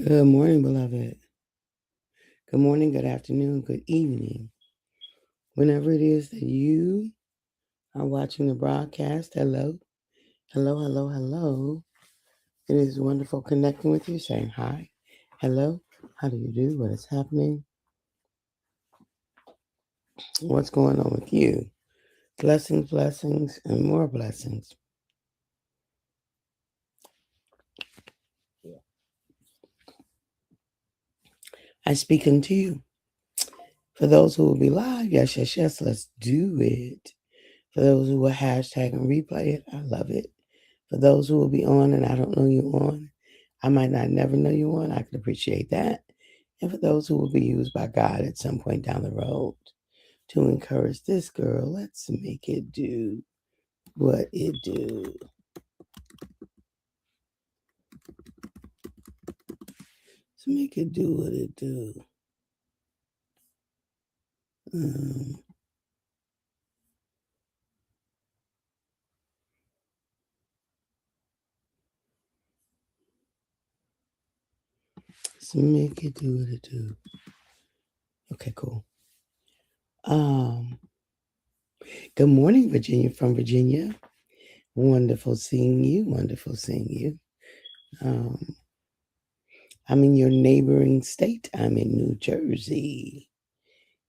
Good morning, beloved. Good morning, good afternoon, good evening. Whenever it is that you are watching the broadcast, hello, hello, hello, hello. It is wonderful connecting with you, saying hi, hello, how do you do, what is happening, what's going on with you. Blessings, blessings, and more blessings. I speak unto you. For those who will be live, yes, yes, yes, let's do it. For those who will hashtag and replay it, I love it. For those who will be on and I don't know you on, I might not never know you on, I could appreciate that. And for those who will be used by God at some point down the road to encourage this girl, let's make it do what it do. Let's make it do what it do. Um, let's make it do what it do. Okay, cool. Good morning, Virginia from Virginia. Wonderful seeing you. Wonderful seeing you. I'm in your neighboring state. I'm in New Jersey.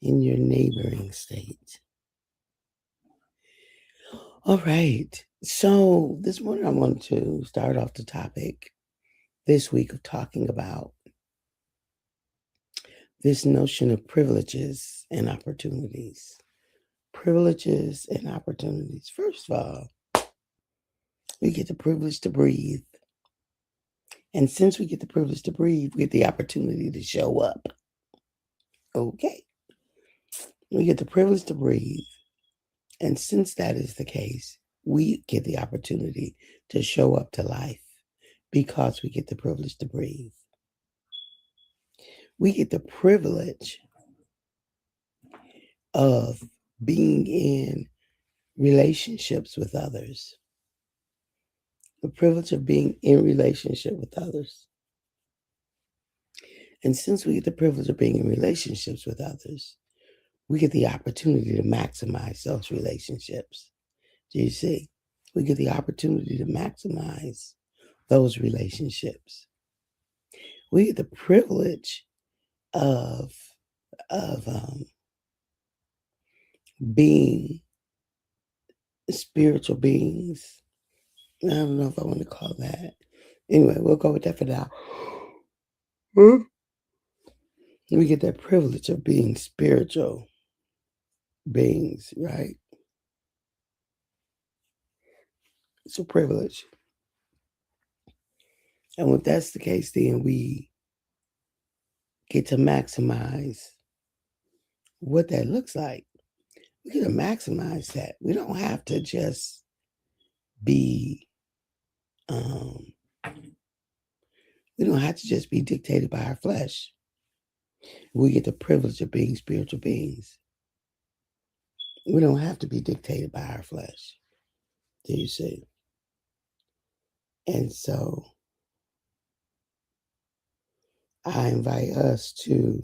In your neighboring state. All right. So this morning I want to start off the topic this week of talking about this notion of privileges and opportunities. Privileges and opportunities. First of all, we get the privilege to breathe. And since we get the privilege to breathe, we get the opportunity to show up. Okay. We get the privilege to breathe. And since that is the case, we get the opportunity to show up to life because we get the privilege to breathe. We get the privilege of being in relationships with others. The privilege of being in relationship with others. And since we get the privilege of being in relationships with others, we get the opportunity to maximize those relationships. Do you see? We get the opportunity to maximize those relationships. We get the privilege of of being spiritual beings. I don't know if I want to call that. Anyway, we'll go with that for now. We get that privilege of being spiritual beings, right? It's a privilege. And if that's the case, then we get to maximize what that looks like. We get to maximize that. We don't have to just be, um, we don't have to just be dictated by our flesh. We get the privilege of being spiritual beings. We don't have to be dictated by our flesh. Do you see? And so I invite us to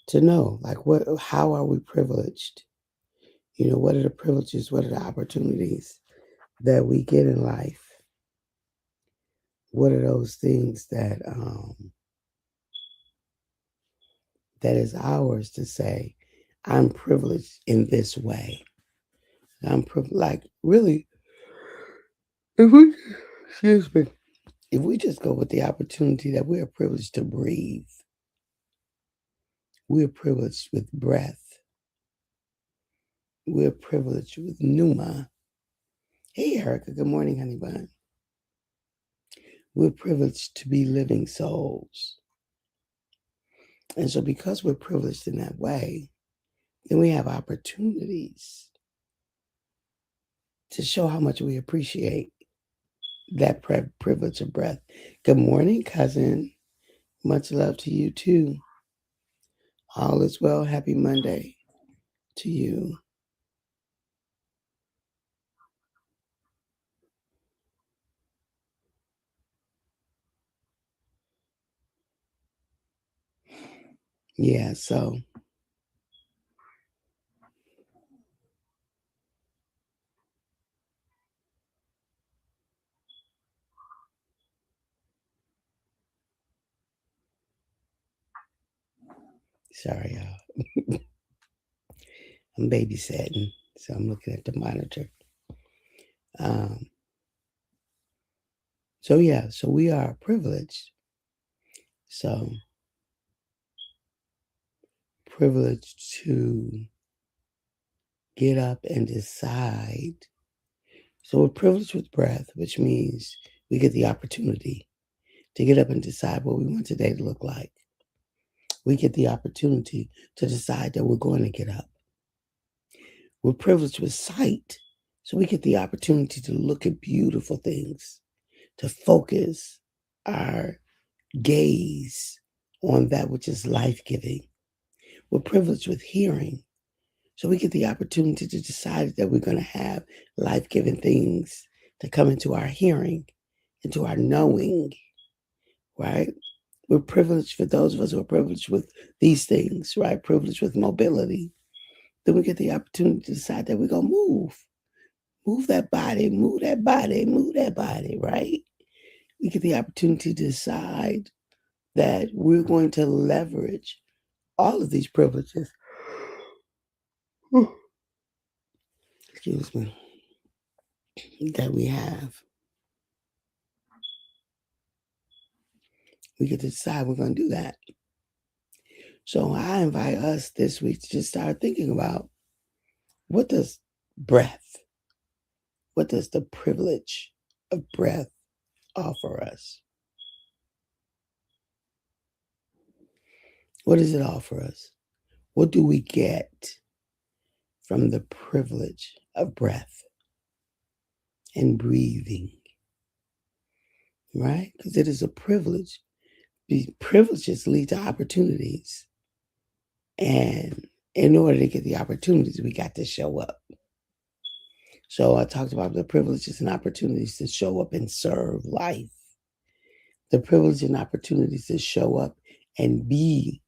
to know, like, how are we privileged? You know, what are the privileges? What are the opportunities that we get in life? What are those things that is ours to say, I'm privileged in this way. I'm privileged, like, really, if we, excuse me, if we just go with the opportunity that we are privileged to breathe, we're privileged with breath, we're privileged with pneuma. Hey, Erica, good morning, honey bun. We're privileged to be living souls. And so, because we're privileged in that way, then we have opportunities to show how much we appreciate that privilege of breath. Good morning, cousin. Much love to you too. All is well. Happy Monday to you. Yeah, so sorry, y'all. I'm babysitting, so I'm looking at the monitor. Um, so we are privileged. So privileged to get up and decide. So we're privileged with breath, which means we get the opportunity to get up and decide what we want today to look like. We get the opportunity to decide that we're going to get up. We're privileged with sight, so we get the opportunity to look at beautiful things, to focus our gaze on that which is life-giving. We're privileged with hearing, so we get the opportunity to decide that we're going to have life-giving things to come into our hearing, into our knowing, right? We're privileged, for those of us who are privileged with these things, right? Privileged with mobility. Then we get the opportunity to decide that we're going to move. Move that body, move that body, move that body, right? We get the opportunity to decide that we're going to leverage all of these privileges. Excuse me. That we have. We get to decide we're going to do that. So I invite us this week to just start thinking about, what does breath, what does the privilege of breath offer us? What does it offer us? What do we get from the privilege of breath and breathing? Right? Because it is a privilege. These privileges lead to opportunities. And in order to get the opportunities, we got to show up. So I talked about the privileges and opportunities to show up and serve life. The privilege and opportunities to show up and be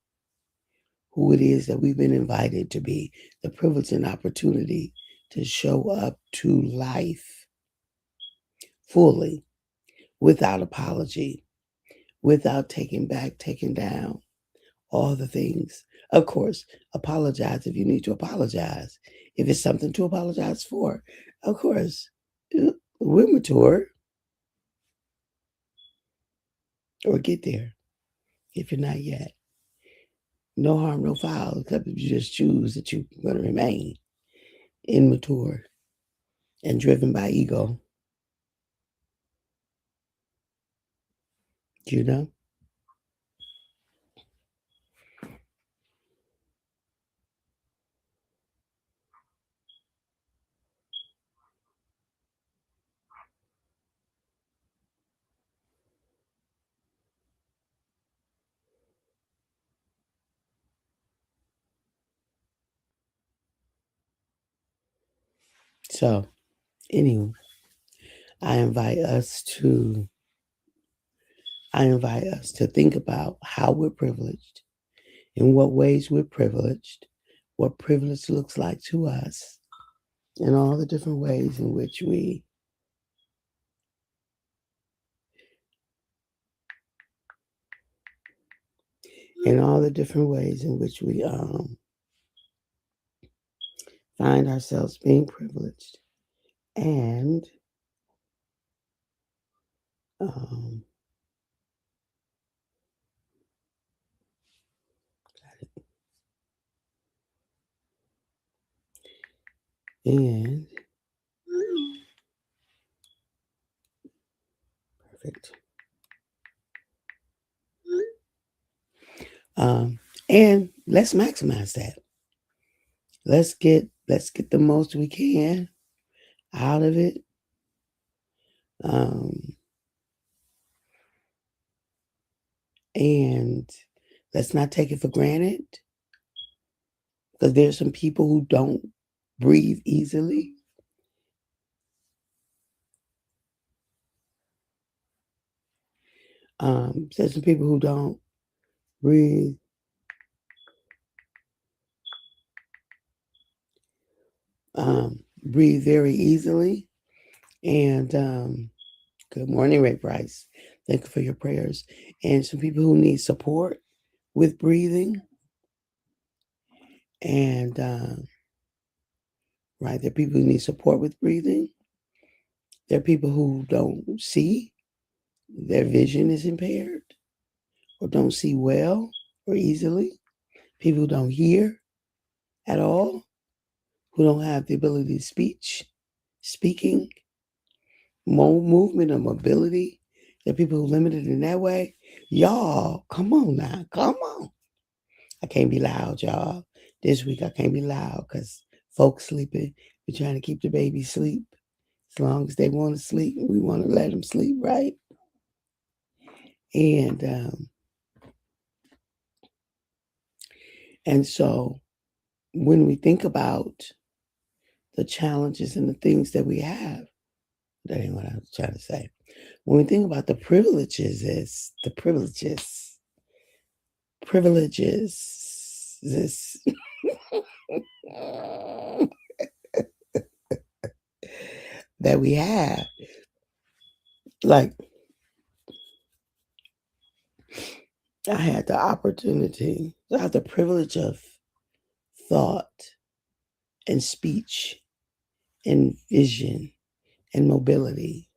who it is that we've been invited to be. The privilege and opportunity to show up to life fully, without apology, without taking back, taking down, all the things. Of course, apologize if you need to apologize. If it's something to apologize for, of course, we're mature, or get there if you're not yet. No harm, no foul, except if you just choose that you're going to remain immature and driven by ego. You know? So, anyway, I invite us to think about how we're privileged, in what ways we're privileged, what privilege looks like to us, and all the different ways in which we find ourselves being privileged. And um, and perfect. And let's maximize that. Let's get the most we can out of it. And let's not take it for granted, because there's some people who don't breathe easily. There's some people who don't breathe breathe very easily. And good morning, Ray Price. Thank you for your prayers. And some people who need support with breathing. And right, there are people who need support with breathing. There are people who don't see, their vision is impaired, or don't see well or easily. People who don't hear at all, who don't have the ability to speaking, movement or mobility. There are people who are limited in that way. Y'all, come on now, come on. I can't be loud, y'all. This week I can't be loud because folks sleeping. We're trying to keep the baby asleep. As long as they want to sleep, we want to let them sleep, right? And so when we think about the challenges and the things that we have, that ain't what I was trying to say. When we think about the privileges, this that we have, like I had the privilege of thought and speech and vision and mobility.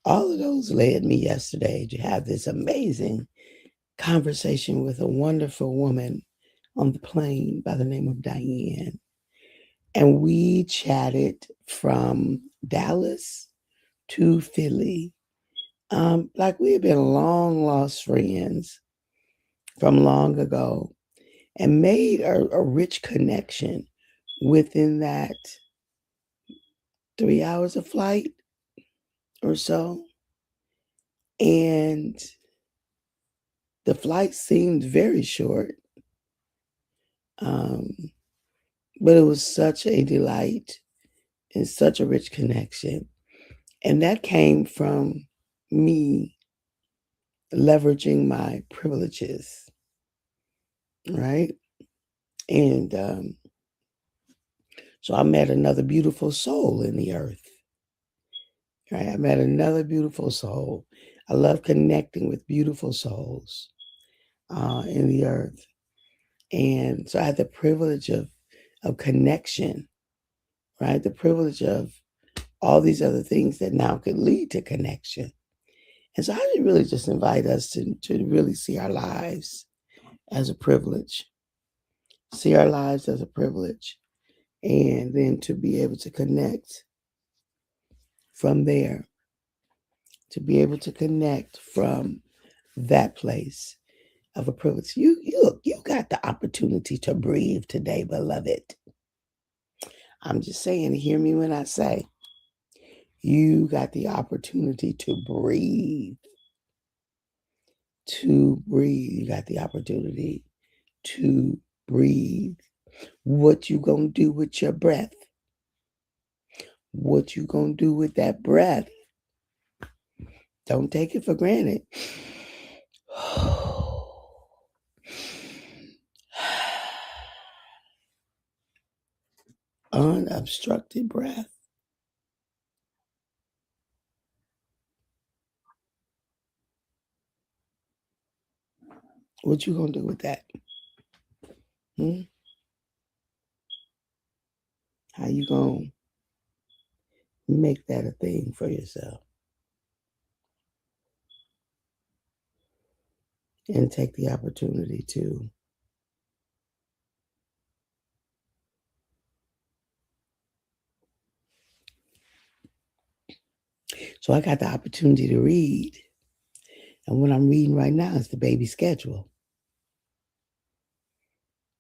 All of those led me yesterday to have this amazing conversation with a wonderful woman on the plane by the name of Diane. And we chatted from Dallas to Philly. Like we had been long lost friends from long ago, and made a rich connection within that 3 hours of flight or so. And the flight seemed very short, but it was such a delight and such a rich connection. And that came from me leveraging my privileges, right? And so I met another beautiful soul in the earth, right? I met another beautiful soul. I love connecting with beautiful souls in the earth. And so I had the privilege of connection, right? The privilege of all these other things that now could lead to connection. And so I really just invite us to really see our lives as a privilege, see our lives as a privilege, and then to be able to connect from there, to be able to connect from that place of a privilege. You got the opportunity to breathe today, beloved. I'm just saying, hear me when I say, you got the opportunity to breathe. To breathe. You got the opportunity to breathe. What you gonna do with your breath? What you gonna do with that breath? Don't take it for granted. Unobstructed breath. What you gonna do with that? How you gonna make that a thing for yourself? And take the opportunity to so I got the opportunity to read. And what I'm reading right now is the baby schedule.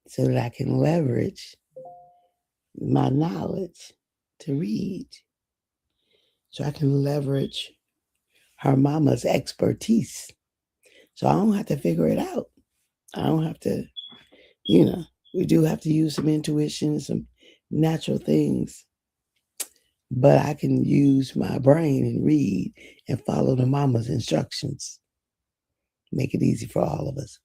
So that I can leverage my knowledge to read. So I can leverage her mama's expertise. So I don't have to figure it out. I don't have to, we do have to use some intuition, some natural things, but I can use my brain and read and follow the mama's instructions. Make it easy for all of us.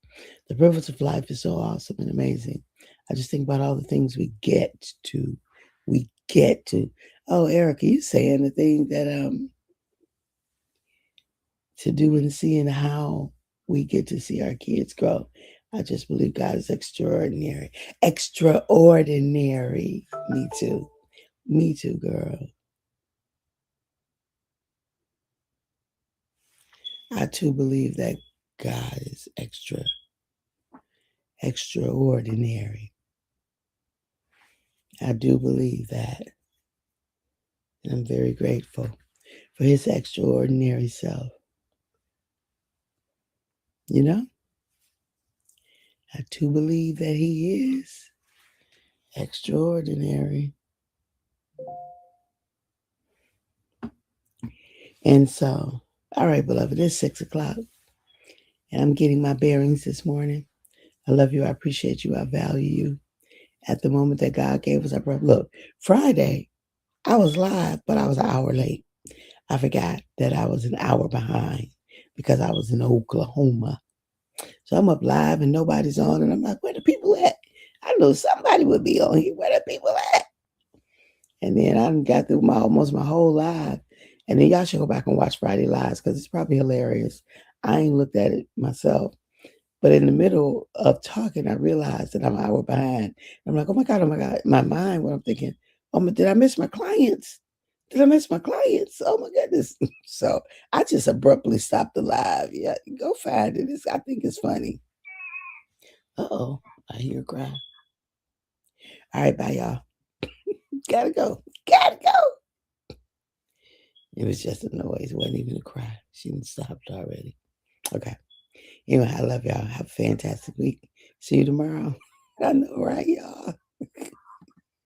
The privilege of life is so awesome and amazing. I just think about all the things we get to. We get to. Oh, Erica, you saying the thing that to do and see and how we get to see our kids grow. I just believe God is extraordinary. Extraordinary. Me too. Me too, girl. I too believe that God is extraordinary. I do believe that. And I'm very grateful for his extraordinary self. You know, I do believe that he is extraordinary. And so, all right, beloved, it's 6:00 and I'm getting my bearings this morning. I love you. I appreciate you. I value you. At the moment that God gave us our breath. Look, Friday, I was live, but I was an hour late. I forgot that I was an hour behind because I was in Oklahoma. So I'm up live and nobody's on. And I'm like, where the people at? I know somebody would be on here. Where the people at? And then I got through almost my whole live. And then y'all should go back and watch Friday Lives because it's probably hilarious. I ain't looked at it myself. But in the middle of talking, I realized that I'm an hour behind. I'm like, oh my God. My mind, what I'm thinking, did I miss my clients? Did I miss my clients? Oh my goodness. So I just abruptly stopped the live. Yeah, go find it. I think it's funny. Uh-oh, I hear a cry. All right, bye, y'all. Gotta go. Gotta go. It was just a noise. It wasn't even a cry. She stopped already. Okay. Anyway, I love y'all. Have a fantastic week. See you tomorrow. I know, right, y'all?